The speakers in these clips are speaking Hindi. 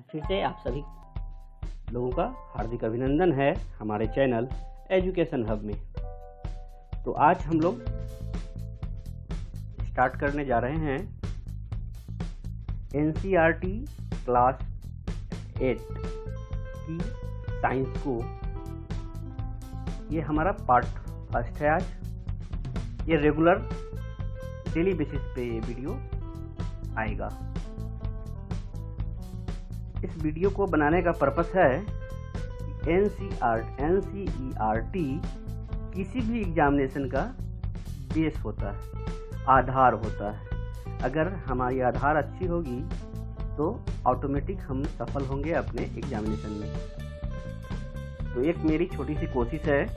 फिर से आप सभी लोगों का हार्दिक अभिनंदन है हमारे चैनल एजुकेशन हब में। तो आज हम लोग स्टार्ट करने जा रहे हैं एनसीईआरटी क्लास 8 की साइंस को। ये हमारा पार्ट फर्स्ट है। आज ये रेगुलर डेली बेसिस पे ये वीडियो आएगा। इस वीडियो को बनाने का पर्पस है कि एनसीईआरटी किसी भी एग्जामिनेशन का बेस होता है, आधार होता है। अगर हमारी आधार अच्छी होगी तो ऑटोमेटिक हम सफल होंगे अपने एग्जामिनेशन में। तो एक मेरी छोटी सी कोशिश है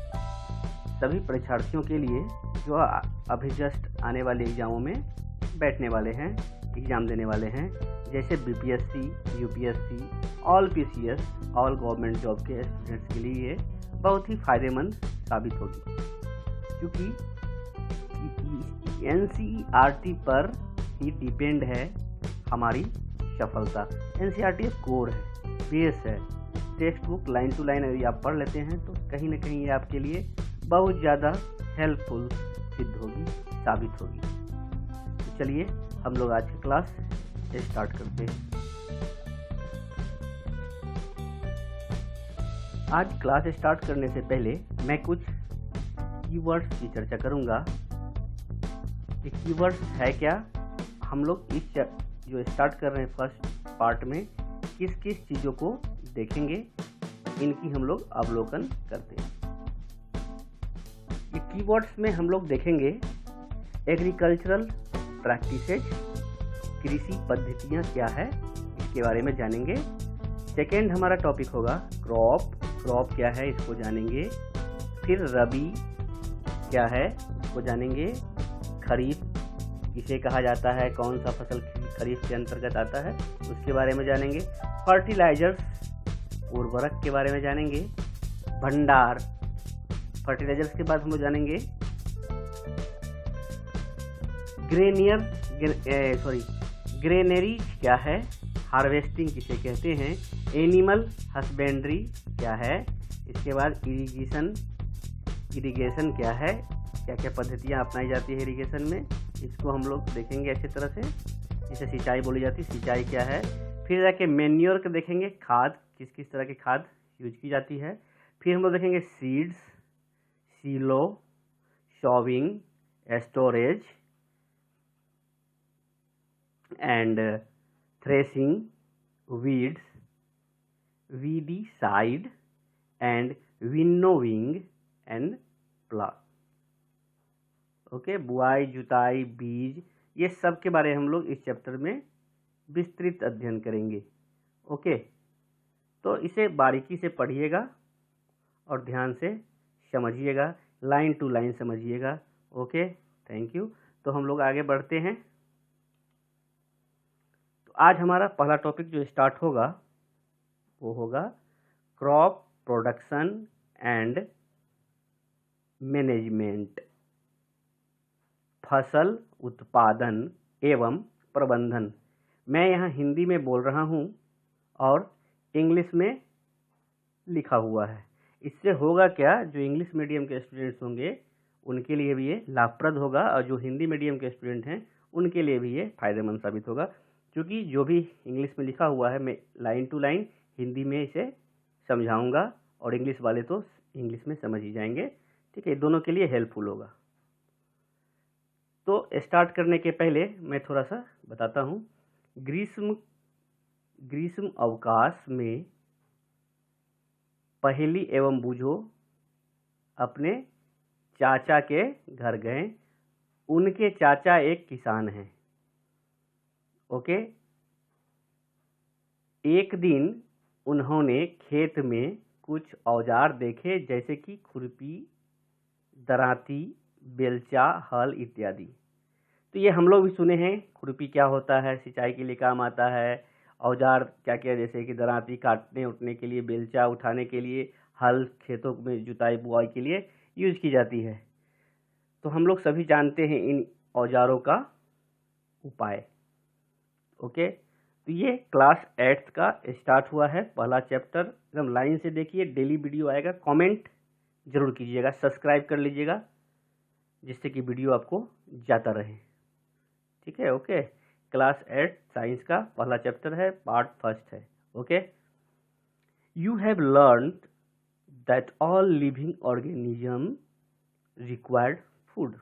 सभी परीक्षार्थियों के लिए जो अभी जस्ट आने वाले एग्जामों में बैठने वाले हैं, एग्ज़ाम देने वाले हैं, जैसे BPSC, UPSC, all PCS, all government job के स्टूडेंट्स के लिए ये बहुत ही फायदेमंद साबित होगी, क्योंकि एनसीईआरटी पर ही डिपेंड है हमारी सफलता। एनसीईआरटी एक कोर है, बेस है। Textbook line to line यदि आप पढ़ लेते हैं तो कहीं ना कहीं ये आपके लिए बहुत ज़्यादा हेल्पफुल सिद्ध होगी, साबित होगी। तो चलिए हम लोग आज की क्लास स्टार्ट करते हैं। आज क्लास स्टार्ट करने से पहले मैं कुछ कीवर्ड्स की चर्चा करूंगा। ये कीवर्ड्स है क्या, हम लोग इस जो स्टार्ट कर रहे हैं फर्स्ट पार्ट में किस किस चीज़ों को देखेंगे, इनकी हम लोग अवलोकन करते हैं। ये कीवर्ड्स में हम लोग देखेंगे एग्रीकल्चरल प्रैक्टिसेज, कृषि पद्धतियाँ क्या है इसके बारे में जानेंगे। सेकेंड हमारा टॉपिक होगा क्रॉप क्या है इसको जानेंगे। फिर रबी क्या है उसको जानेंगे। खरीफ किसे कहा जाता है, कौन सा फसल खरीफ के अंतर्गत आता है उसके बारे में जानेंगे। फर्टिलाइजर्स, उर्वरक के बारे में जानेंगे। भंडार, फर्टिलाइजर्स के बाद हम लोग जानेंगे ग्रेनरी क्या है, हार्वेस्टिंग किसे कहते हैं। एनिमल हस्बेंड्री क्या है, इसके बाद इरिगेशन क्या है, क्या क्या पद्धतियाँ अपनाई जाती है इरिगेशन में, इसको हम लोग देखेंगे अच्छी तरह से। जिसे सिंचाई बोली जाती है, सिंचाई क्या है। फिर जाके मैन्योर के देखेंगे, खाद किस किस तरह की खाद यूज की जाती है। फिर हम लोग देखेंगे seeds, silo, sowing, storage and threshing, weeds, weedicide and winnowing and plant. Okay, बुआई, जुताई, बीज, ये सब के बारे में हम लोग इस चैप्टर में विस्तृत अध्ययन करेंगे। ओके, तो इसे बारीकी से पढ़िएगा और ध्यान से समझिएगा, लाइन टू लाइन समझिएगा। Okay, thank you. तो हम लोग आगे बढ़ते हैं। तो आज हमारा पहला टॉपिक जो स्टार्ट होगा वो होगा क्रॉप प्रोडक्शन एंड मैनेजमेंट, फसल उत्पादन एवं प्रबंधन। मैं यहाँ हिंदी में बोल रहा हूँ और इंग्लिश में लिखा हुआ है। इससे होगा क्या, जो इंग्लिश मीडियम के स्टूडेंट्स होंगे उनके लिए भी ये लाभप्रद होगा और जो हिंदी मीडियम के स्टूडेंट हैं उनके लिए भी ये फायदेमंद साबित होगा, क्योंकि जो भी इंग्लिश में लिखा हुआ है मैं लाइन टू लाइन हिंदी में इसे समझाऊंगा और इंग्लिश वाले तो इंग्लिश में समझ ही जाएंगे। ठीक है, दोनों के लिए हेल्पफुल होगा। तो स्टार्ट करने के पहले मैं थोड़ा सा बताता हूँ। ग्रीष्म अवकाश में पहेली एवं बूझो अपने चाचा के घर गए। उनके चाचा एक किसान हैं। ओके, एक दिन उन्होंने खेत में कुछ औजार देखे, जैसे कि खुरपी, दरांती, बेलचा, हल इत्यादि। तो ये हम लोग भी सुने हैं, खुरपी क्या होता है, सिंचाई के लिए काम आता है। औजार क्या क्या, जैसे कि दरांती काटने उठने के लिए, बेलचा उठाने के लिए, हल खेतों में जुताई बुआई के लिए यूज की जाती है। तो हम लोग सभी जानते हैं इन औजारों का उपाय। ओके, तो ये क्लास 8th का स्टार्ट हुआ है पहला चैप्टर। एकदम लाइन से देखिए, डेली वीडियो आएगा। कमेंट जरूर कीजिएगा, सब्सक्राइब कर लीजिएगा, जिससे कि वीडियो आपको जाता रहे। ठीक है, ओके। क्लास 8 साइंस का पहला चैप्टर है, पार्ट फर्स्ट है। Okay, you have learn that all living organism required food.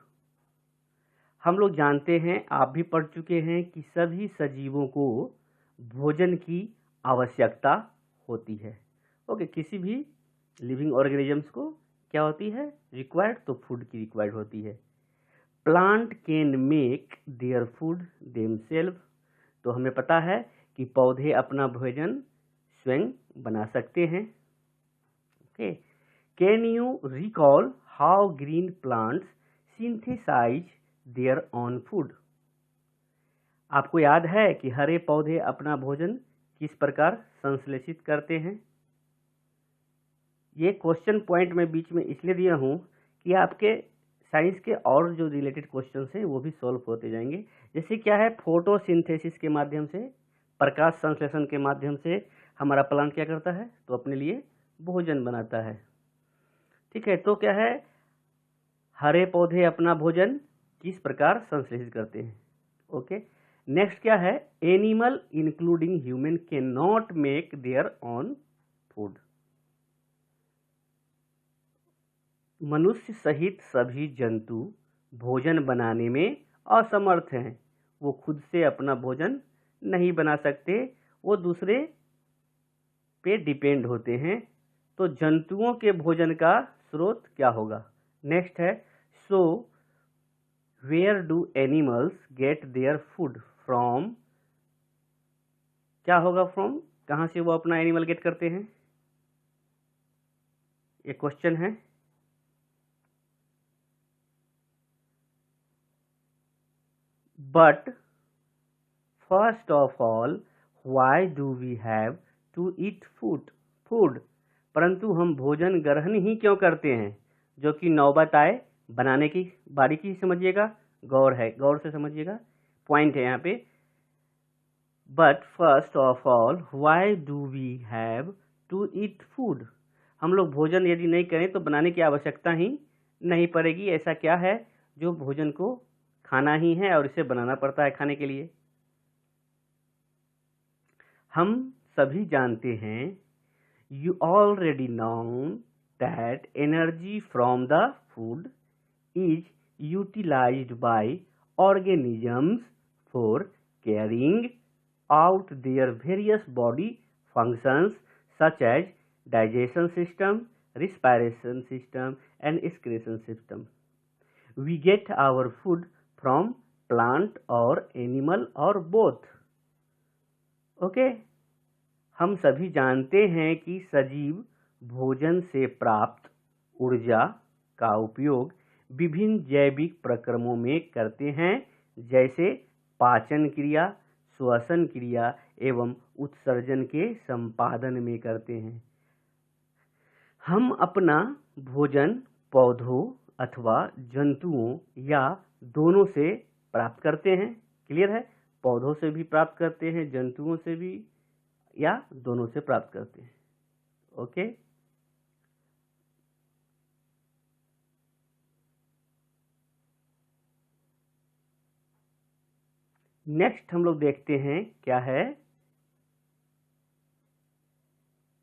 हम लोग जानते हैं, आप भी पढ़ चुके हैं कि सभी सजीवों को भोजन की आवश्यकता होती है। ओके, किसी भी लिविंग ऑर्गेनिजम्स को क्या होती है? रिक्वायर्ड, तो फूड की रिक्वायर्ड होती है। Plant can make their food themselves, तो हमें पता है कि पौधे अपना भोजन स्वयं बना सकते हैं। Okay, can you recall how green plants synthesise their own food? आपको याद है कि हरे पौधे अपना भोजन किस प्रकार संश्लेषित करते हैं? ये क्वेश्चन पॉइंट मैं बीच में इसलिए दिया हूँ कि आपके साइंस के और जो रिलेटेड क्वेश्चंस हैं वो भी सॉल्व होते जाएंगे। जैसे क्या है, फोटोसिंथेसिस के माध्यम से, प्रकाश संश्लेषण के माध्यम से हमारा प्लांट क्या करता है? तो अपने लिए भोजन बनाता है। ठीक है, तो क्या है, हरे पौधे अपना भोजन किस प्रकार संश्लेषित करते हैं। ओके, नेक्स्ट क्या है, animal including human can not make their own food. मनुष्य सहित सभी जंतु भोजन बनाने में असमर्थ हैं। वो खुद से अपना भोजन नहीं बना सकते, वो दूसरे पे डिपेंड होते हैं। तो जंतुओं के भोजन का स्रोत क्या होगा? नेक्स्ट है, so where do animals get their food from? क्या होगा फ्रॉम? कहाँ से वो अपना एनिमल गेट करते हैं? ये क्वेश्चन है। But first of all, why do we have to eat food? परंतु हम भोजन ग्रहण ही क्यों करते हैं? जो कि नौबत आए बनाने की, बारीकी समझिएगा, गौर है, गौर से समझिएगा, पॉइंट है यहाँ पे। But first of all, why do we have to eat food? हम लोग भोजन यदि नहीं करें तो बनाने की आवश्यकता ही नहीं पड़ेगी। ऐसा क्या है जो भोजन को खाना ही है और इसे बनाना पड़ता है खाने के लिए? हम सभी जानते हैं, you already know that energy from the food is utilized by organisms for carrying out their various body functions such as digestion system, respiration system and excretion system. We get our food from plant or animal or both. Okay? हम सभी जानते हैं कि सजीव भोजन से प्राप्त ऊर्जा का उपयोग विभिन्न जैविक प्रक्रमों में करते हैं, जैसे पाचन क्रिया, श्वसन क्रिया एवं उत्सर्जन के संपादन में करते हैं। हम अपना भोजन पौधों अथवा जंतुओं या दोनों से प्राप्त करते हैं। क्लियर है? पौधों से भी प्राप्त करते हैं, जंतुओं से भी, या दोनों से प्राप्त करते हैं। ओके, नेक्स्ट हम लोग देखते हैं क्या है,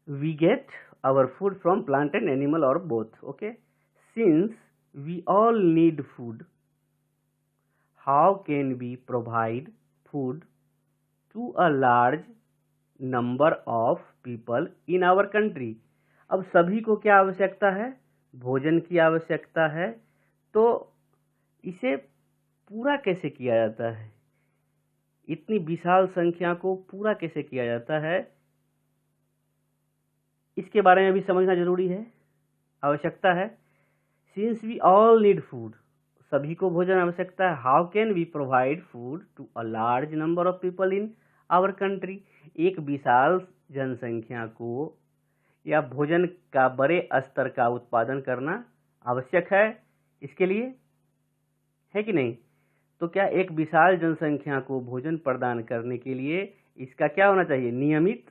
we get our food from plant and animal और both. Okay, since we all need food, how can we provide food to a large number of people in our country? अब सभी को क्या आवश्यकता है? भोजन की आवश्यकता है। तो इसे पूरा कैसे किया जाता है? इतनी विशाल संख्या को पूरा कैसे किया जाता है, इसके बारे में भी समझना जरूरी है, आवश्यकता है। Since we all need food, सभी को भोजन आवश्यकता है। How can we provide food to a large number of people in our country? एक विशाल जनसंख्या को या भोजन का बड़े स्तर का उत्पादन करना आवश्यक है इसके लिए, है कि नहीं? तो क्या एक विशाल जनसंख्या को भोजन प्रदान करने के लिए इसका क्या होना चाहिए? नियमित,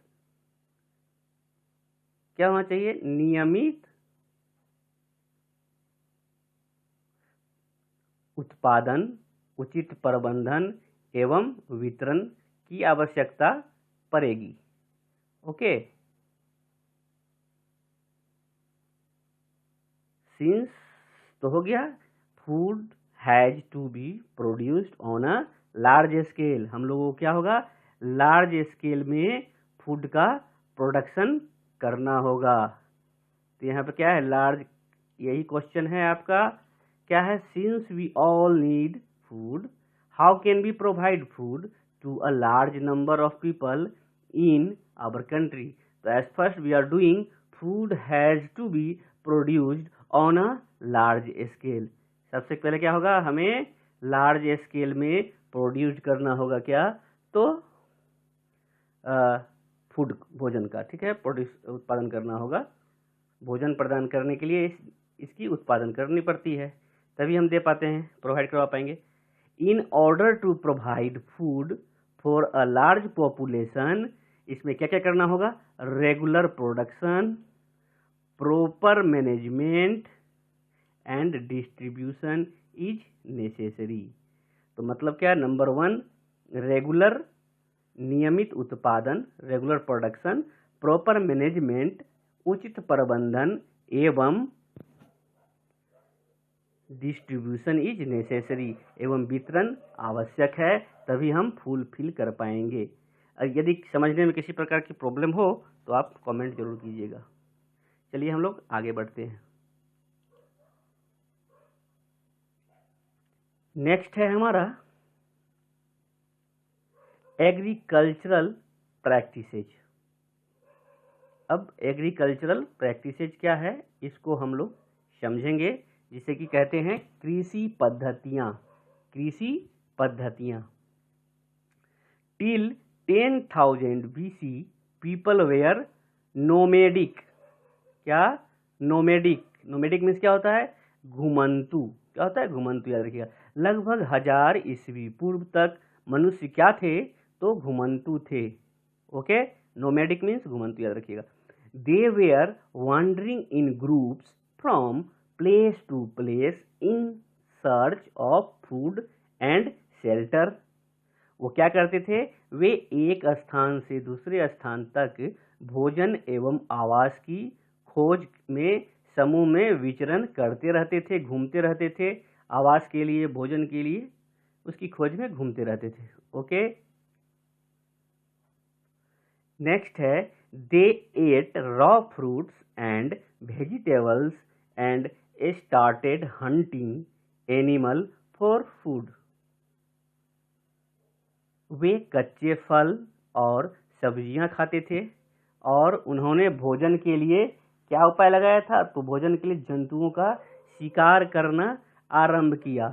क्या होना चाहिए? नियमित उत्पादन, उचित प्रबंधन एवं वितरण की आवश्यकता पड़ेगी। ओके, सिंस तो हो गया, food has to be produced on a large scale, हम लोगों को क्या होगा? लार्ज स्केल में फूड का प्रोडक्शन करना होगा। तो यहाँ पे क्या है? लार्ज, यही क्वेश्चन है आपका, क्या है? Since we all need food, how can we provide food to a large number of people in our country? तो as first we are doing food has to be produced on a large scale. सबसे पहले क्या होगा? हमें लार्ज स्केल में प्रोड्यूस करना होगा क्या? तो फूड, भोजन का, ठीक है, प्रोड्यूस, उत्पादन करना होगा। भोजन प्रदान करने के लिए इसकी उत्पादन करनी पड़ती है, तभी हम दे पाते हैं, प्रोवाइड करवा पाएंगे। In order to provide food for a large population, इसमें क्या क्या करना होगा? Regular production, proper management and distribution is necessary. तो मतलब क्या? नंबर 1, रेगुलर, नियमित उत्पादन, रेगुलर प्रोडक्शन, प्रॉपर मैनेजमेंट, उचित प्रबंधन एवं डिस्ट्रीब्यूशन इज नेसेसरी, एवं वितरण आवश्यक है, तभी हम फुलफिल कर पाएंगे। यदि समझने में किसी प्रकार की प्रॉब्लम हो तो आप कमेंट जरूर कीजिएगा। चलिए हम लोग आगे बढ़ते हैं। नेक्स्ट है हमारा एग्रीकल्चरल प्रैक्टिसेज। अब एग्रीकल्चरल प्रैक्टिसेज क्या है, इसको हम लोग समझेंगे, जिसे कि कहते हैं कृषि पद्धतियाँ। कृषि पद्धतियाँ। Till 10,000 BC people were nomadic. क्या? नोमेडिक। नोमेडिक मीन्स क्या होता है? घुमंतु। क्या होता है? घुमंतु, याद रखिएगा। लगभग 1000 ईस्वी पूर्व तक मनुष्य क्या थे? तो घुमंतु थे। ओके, नोमेडिक मीन्स घुमंतु, याद रखिएगा। They were wandering in groups from place to place in search of food and shelter. वो क्या करते थे? वे एक स्थान से दूसरे स्थान तक भोजन एवं आवास की खोज में समूह में विचरण करते रहते थे, घूमते रहते थे, आवास के लिए, भोजन के लिए, उसकी खोज में घूमते रहते थे। ओके, नेक्स्ट है they ate raw fruits and vegetables and started hunting animal for food. वे कच्चे फल और सब्जियां खाते थे और उन्होंने भोजन के लिए क्या उपाय लगाया था? तो भोजन के लिए जंतुओं का शिकार करना आरंभ किया।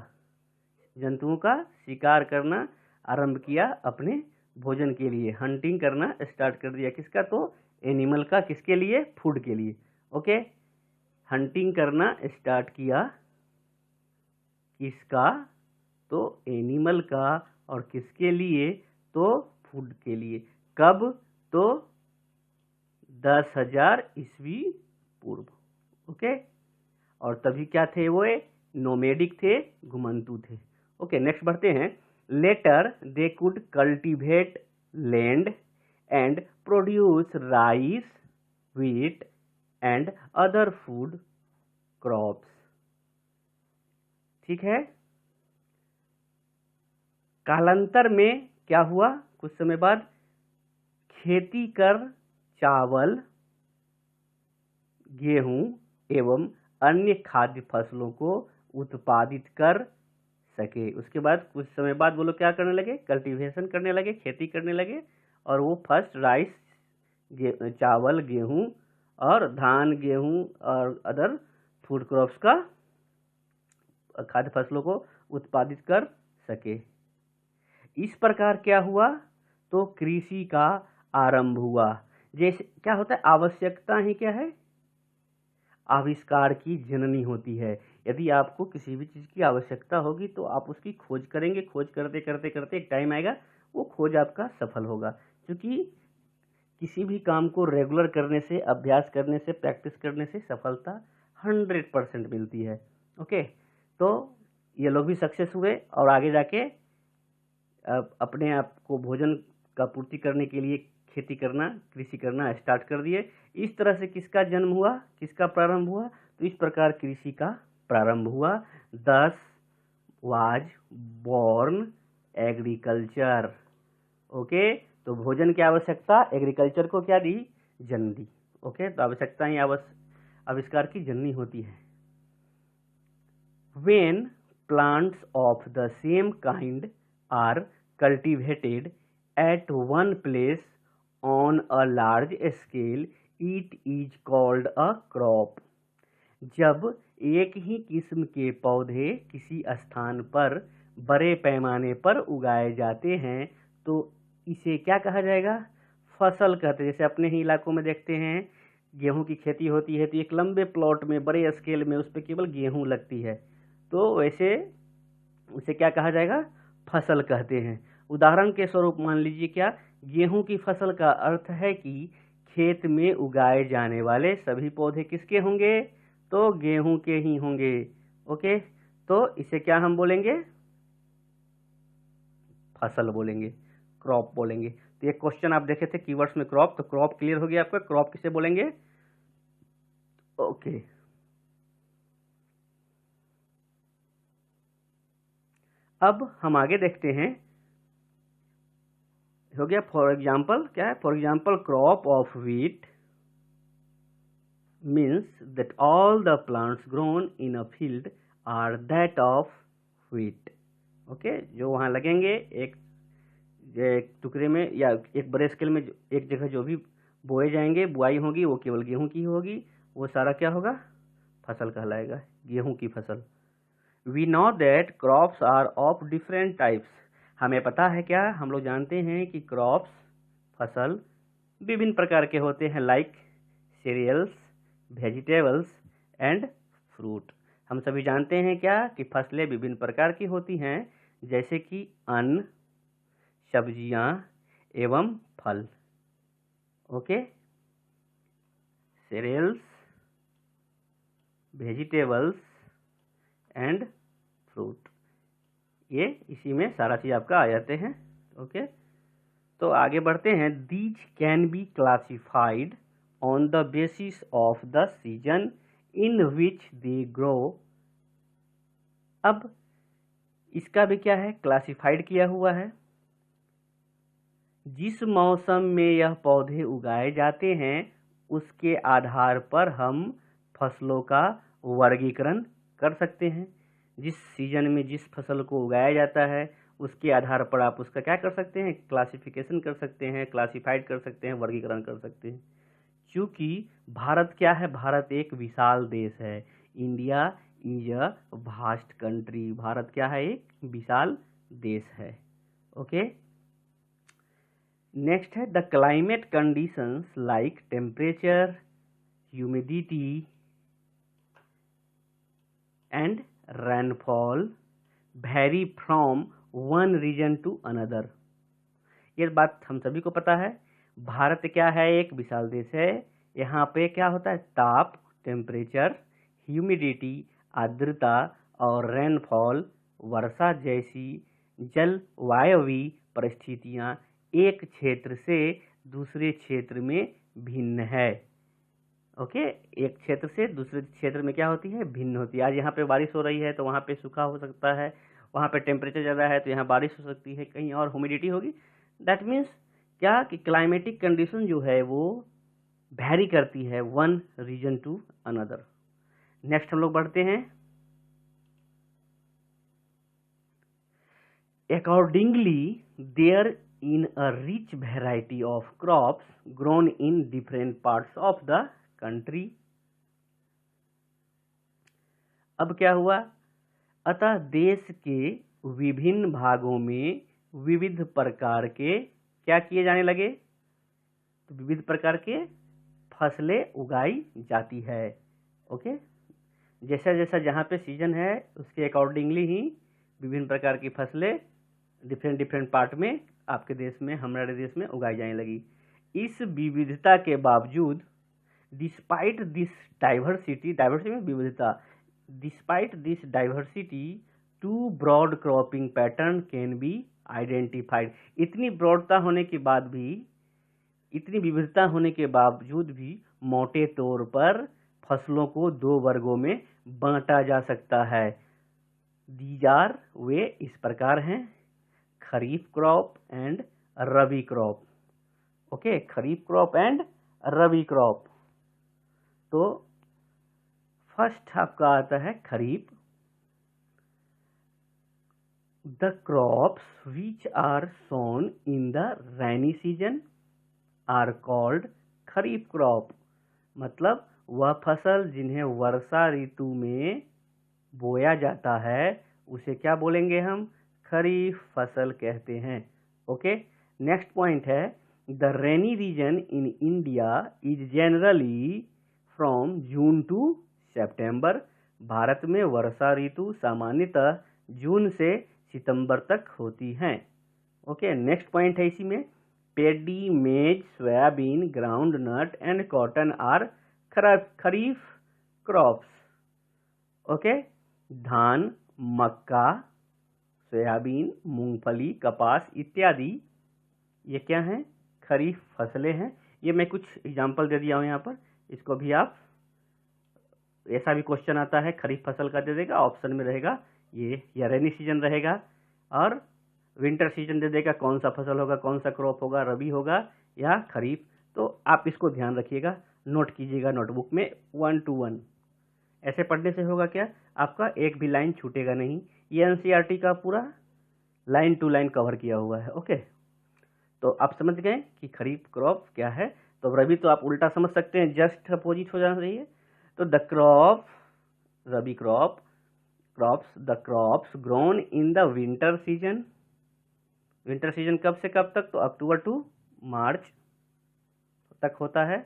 जंतुओं का शिकार करना आरंभ किया अपने भोजन के लिए। हंटिंग करना स्टार्ट कर दिया। किसका? तो एनिमल का। किसके लिए? फूड के लिए। ओके, हंटिंग करना स्टार्ट किया। किसका? तो एनिमल का। और किसके लिए? तो फूड के लिए। कब? तो 10,000 ईस्वी पूर्व। ओके, और तभी क्या थे? वो नोमेडिक थे, घुमंतु थे। ओके, नेक्स्ट बढ़ते हैं। Later they could cultivate land and produce rice, wheat and other food crops. ठीक है, कालांतर में क्या हुआ? कुछ समय बाद खेती कर चावल, गेहूं एवं अन्य खाद्य फसलों को उत्पादित कर सके। उसके बाद कुछ समय बाद वो लोग क्या करने लगे? कल्टीवेशन करने लगे, खेती करने लगे, और वो फर्स्ट राइस, चावल, गेहूं और धान, गेहूं और अदर फूड क्रॉप्स का, खाद्य फसलों को उत्पादित कर सके। इस प्रकार क्या हुआ? तो कृषि का आरंभ हुआ। जैसे क्या होता है? आवश्यकता ही क्या है? आविष्कार की जननी होती है। यदि आपको किसी भी चीज़ की आवश्यकता होगी तो आप उसकी खोज करेंगे। खोज करते करते करते एक टाइम आएगा, वो खोज आपका सफल होगा। क्योंकि किसी भी काम को रेगुलर करने से, अभ्यास करने से, प्रैक्टिस करने से सफलता 100% मिलती है। ओके, तो ये लोग भी सक्सेस हुए और आगे जाके अपने आप को भोजन का पूर्ति करने के लिए खेती करना, कृषि करना स्टार्ट कर दिए। इस तरह से किसका जन्म हुआ, किसका प्रारंभ हुआ? तो इस प्रकार कृषि का प्रारंभ हुआ। Thus was born agriculture. Okay, तो भोजन की आवश्यकता एग्रीकल्चर को क्या दी? जन्म दी। ओके, तो आवश्यकता ही आविष्कार की जननी होती है। When plants of the same kind are cultivated at one place on a large scale, it is called a crop. जब एक ही किस्म के पौधे किसी स्थान पर बड़े पैमाने पर उगाए जाते हैं तो इसे क्या कहा जाएगा? फसल कहते हैं। जैसे अपने ही इलाकों में देखते हैं गेहूं की खेती होती है तो एक लंबे प्लॉट में, बड़े स्केल में उस पर केवल गेहूं लगती है, तो वैसे उसे क्या कहा जाएगा? फसल कहते हैं। उदाहरण के स्वरूप मान लीजिए, क्या गेहूं की फसल का अर्थ है कि खेत में उगाए जाने वाले सभी पौधे किसके होंगे? तो गेहूं के ही होंगे। ओके, तो इसे क्या हम बोलेंगे? फसल बोलेंगे, क्रॉप बोलेंगे। तो ये क्वेश्चन आप देखे थे कीवर्ड्स में क्रॉप, तो क्रॉप क्लियर हो गया आपका। क्रॉप किसे बोलेंगे? ओके, अब हम आगे देखते हैं। हो गया फॉर एग्जाम्पल, क्या है? For example crop of wheat means that all the plants grown in a field are that of wheat. Okay, जो वहाँ लगेंगे एक टुकड़े में या एक बड़े स्केल में, एक जगह जो भी बोए जाएंगे, बुआई होगी, वो केवल गेहूं की होगी। वो सारा क्या होगा? फसल कहलाएगा, गेहूं की फसल। We know that crops are of different types. हमें पता है क्या? हम लोग जानते हैं कि क्रॉप्स, फसल, विभिन्न प्रकार के होते हैं, like cereals, vegetables and fruit. हम सभी जानते हैं क्या कि फसलें विभिन्न प्रकार की होती हैं, जैसे कि अन्न, सब्जियां एवं फल। Okay, cereals, vegetables and fruit, ये इसी में सारा चीज आपका आ जाते हैं। ओके, तो आगे बढ़ते हैं। These can be classified on the basis of the season in which they grow. अब इसका भी क्या है? क्लासिफाइड किया हुआ है। जिस मौसम में यह पौधे उगाए जाते हैं उसके आधार पर हम फसलों का वर्गीकरण कर सकते हैं। जिस सीजन में जिस फसल को उगाया जाता है उसके आधार पर आप उसका क्या कर सकते हैं? क्लासिफिकेशन कर सकते हैं, क्लासिफाइड कर सकते हैं, वर्गीकरण कर सकते हैं। क्योंकि भारत क्या है? भारत एक विशाल देश है। India is a vast country. भारत क्या है? एक विशाल देश है। ओके, नेक्स्ट है the climate conditions like temperature, humidity and rainfall vary from one region to another. ये बात हम सभी को पता है। भारत क्या है? एक विशाल देश है। यहाँ पे क्या होता है? ताप, टेम्परेचर, ह्यूमिडिटी, आर्द्रता और रेनफॉल, वर्षा जैसी जलवायवीय परिस्थितियाँ एक क्षेत्र से दूसरे क्षेत्र में भिन्न है। ओके, एक क्षेत्र से दूसरे क्षेत्र में क्या होती है? भिन्न होती है। आज यहाँ पे बारिश हो रही है तो वहाँ पे सूखा हो सकता है, वहाँ पे टेम्परेचर ज़्यादा है तो यहाँ बारिश हो सकती है, कहीं और ह्यूमिडिटी होगी। दैट मीन्स क्या कि क्लाइमेटिक कंडीशन जो है वो वैरी करती है one region to another. Next हम लोग बढ़ते हैं। Accordingly there in a rich variety of crops grown in different parts of the country. अब क्या हुआ? अतः देश के विभिन्न भागों में विविध प्रकार के क्या किए जाने लगे? तो विविध प्रकार के फसलें उगाई जाती है। ओके, जैसा जैसा जहाँ पे सीजन है उसके अकॉर्डिंगली ही विभिन्न प्रकार की फसलें डिफरेंट पार्ट में आपके देश में, हमारे देश में उगाई जाने लगी। इस विविधता के बावजूद, डिस्पाइट दिस डाइवर्सिटी, डाइवर्सिटी में विविधता, despite this diversity two broad cropping pattern can be identified. इतनी ब्रॉडता होने के बाद भी, इतनी विविधता होने के बावजूद भी मोटे तौर पर फसलों को दो वर्गों में बांटा जा सकता है। दीज आर, वे इस प्रकार हैं, kharif crop and rabi crop. Okay, kharif crop and rabi crop. तो फर्स्ट आपका आता है kharif. The crops which are sown in the rainy season are called kharif crop. मतलब वह फसल जिन्हें वर्षा ऋतु में बोया जाता है उसे क्या बोलेंगे हम? खरीफ फसल कहते हैं। ओके, नेक्स्ट पॉइंट है, the rainy region in India is generally from June to September. Bharat में वर्षा ऋतु सामान्यतः जून से सितंबर तक होती है। ओके, नेक्स्ट पॉइंट है इसी में, paddy, maize, soybean, groundnut and cotton are kharif crops. Okay, धान, मक्का, सोयाबीन, मूंगफली, कपास इत्यादि ये क्या हैं? खरीफ फसलें हैं। ये मैं कुछ एग्जांपल दे दिया हूँ यहाँ पर, इसको भी आप, ऐसा भी क्वेश्चन आता है खरीफ फसल का दे देगा, ऑप्शन में रहेगा ये, या रेनी सीजन रहेगा, और विंटर सीजन दे देगा, कौन सा फसल होगा, कौन सा क्रॉप होगा, रबी होगा या खरीफ। तो आप इसको ध्यान रखिएगा, नोट कीजिएगा नोटबुक में 1 to 1। ऐसे पढ़ने से होगा क्या, आपका एक भी लाइन छूटेगा नहीं। ये एनसीईआरटी का पूरा लाइन टू लाइन कवर किया हुआ है। ओके, तो आप समझ गए कि खरीफ क्रॉप क्या है। तो रबी तो आप उल्टा समझ सकते हैं, जस्ट अपोजिट हो जाना चाहिए। तो the crop, rabi crop, crops, the crops grown in the winter season. Winter season कब से कब तक? तो अक्टूबर टू मार्च तक होता है।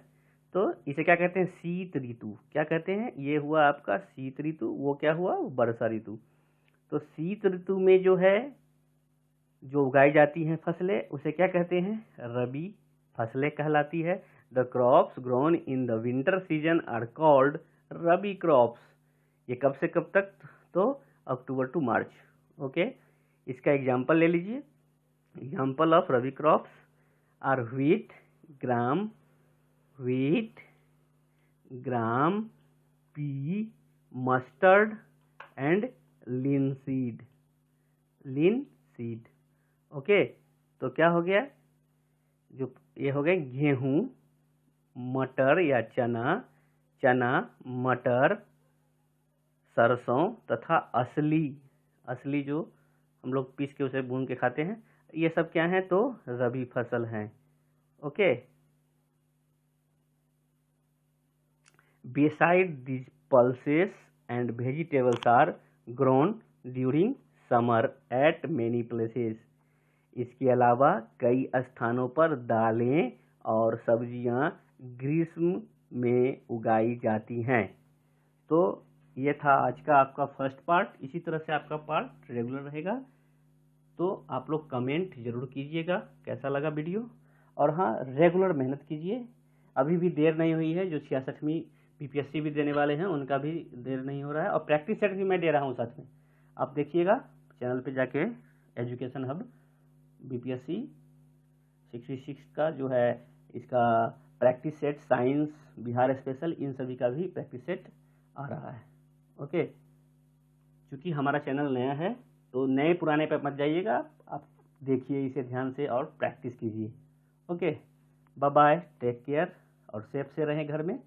तो इसे क्या कहते हैं? शीत ऋतु। क्या कहते हैं? ये हुआ आपका शीत ऋतु, वो क्या हुआ? वर्षा ऋतु। तो शीत ऋतु में जो है, जो उगाई जाती हैं फसलें, उसे क्या कहते हैं? रबी फसलें कहलाती है। The crops grown in the winter season are called rabi crops. ये कब से कब तक? तो अक्टूबर टू मार्च। ओके, इसका एग्जाम्पल ले लीजिए। Example of rabi crops are wheat, gram, wheat, gram, pea, mustard and linseed, linseed। Okay, तो क्या हो गया? जो ये हो गए गेहूं, मटर या चना, चना, मटर, सरसों तथा असली, असली जो हम लोग पीस के उसे भून के खाते हैं, ये सब क्या हैं? तो रबी फसल हैं। Okay, beside these pulses and vegetables are grown during summer at many places। इसके अलावा कई स्थानों पर दालें और सब्जियां ग्रीष्म में उगाई जाती हैं। तो ये था आज का आपका फर्स्ट पार्ट। इसी तरह से आपका पार्ट रेगुलर रहेगा। तो आप लोग कमेंट जरूर कीजिएगा कैसा लगा वीडियो, और हाँ, रेगुलर मेहनत कीजिए। अभी भी देर नहीं हुई है। जो 66वीं बीपीएससी भी देने वाले हैं उनका भी देर नहीं हो रहा है, और प्रैक्टिस सेट भी मैं दे रहा हूँ साथ में। आप देखिएगा चैनल पे जाके, एजुकेशन हब बीपीएससी 66 का जो है, इसका practice set, science, Bihar special, इन सभी का भी प्रैक्टिस सेट आ रहा है। ओके, क्योंकि हमारा चैनल नया है तो नए पुराने पे मत जाइएगा, आप देखिए इसे ध्यान से और प्रैक्टिस कीजिए। Okay, bye bye, take care और सेफ से रहें घर में।